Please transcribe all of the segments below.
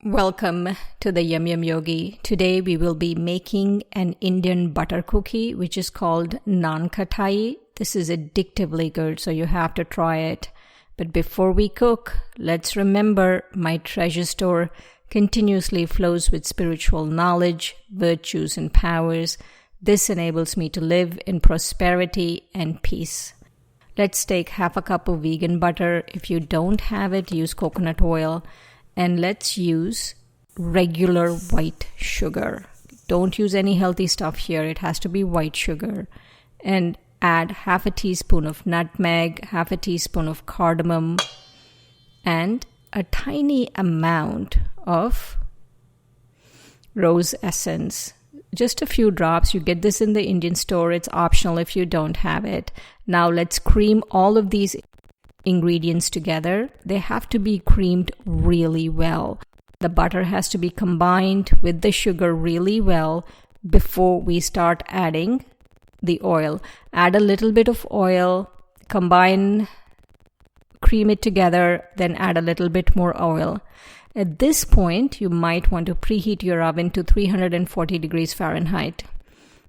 Welcome to the Yum Yum Yogi. Today we will be making an Indian butter cookie which is called naan Khatai. This is addictively good, so you have to try it. But before we cook, let's remember my treasure store continuously flows with spiritual knowledge, virtues, and powers. This enables me to live in prosperity and peace. Let's take half a cup of vegan butter. If you don't have it, use coconut oil. And let's use regular white sugar. Don't use any healthy stuff here. It has to be white sugar. And add half a teaspoon of nutmeg, half a teaspoon of cardamom, and a tiny amount of rose essence. Just a few drops. You get this in the Indian store. It's optional if you don't have it. Now let's cream all of these ingredients together. They have to be creamed really well. The butter has to be combined with the sugar really well before we start adding the oil. Add a little bit of oil, cream it together, then add a little bit more oil. At this point, you might want to preheat your oven to 340 degrees Fahrenheit.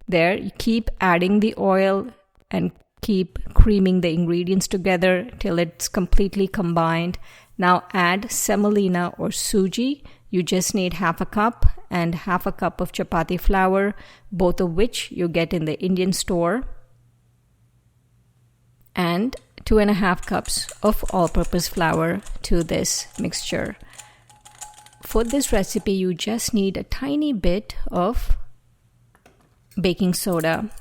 There, you keep adding the oil and keep creaming the ingredients together till it's completely combined. Now add semolina or suji. You just need half a cup and half a cup of chapati flour, both of which you get in the Indian store, and 2.5 cups of all-purpose flour to this mixture. For this recipe, you just need a tiny bit of baking soda.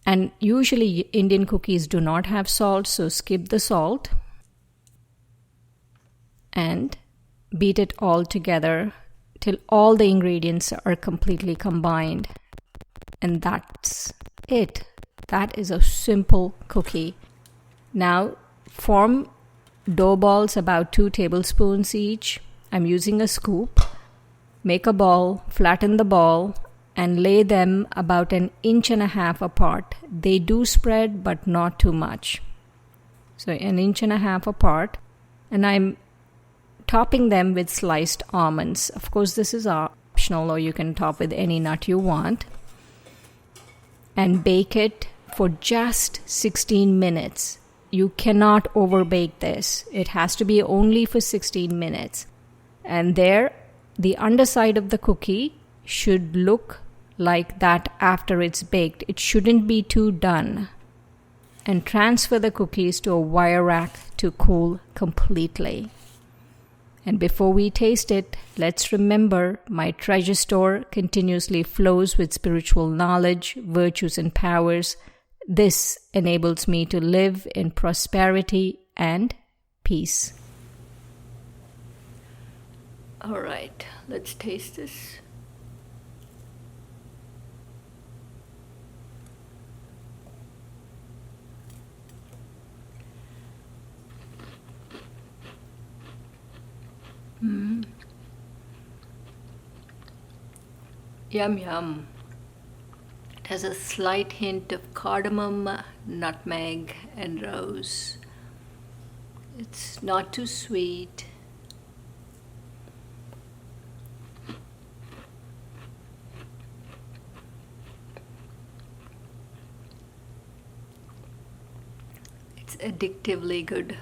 And usually Indian cookies do not have salt, so skip the salt and beat it all together till all the ingredients are completely combined. And that's it. That is a simple cookie. Now form dough balls about 2 tablespoons each. I'm using a scoop. Make a ball, flatten the ball, and lay them about 1.5 inches apart. They do spread, but not too much. So 1.5 inches apart. And I'm topping them with sliced almonds. Of course, this is optional, or you can top with any nut you want. And bake it for just 16 minutes. You cannot overbake this. It has to be only for 16 minutes. And there, the underside of the cookie should look like that after it's baked. It shouldn't be too done. And transfer the cookies to a wire rack to cool completely. And before we taste it, let's remember my treasure store continuously flows with spiritual knowledge, virtues, and powers. This enables me to live in prosperity and peace. All right, let's taste this. Yum yum. It has a slight hint of cardamom, nutmeg, and rose. It's not too sweet. It's addictively good.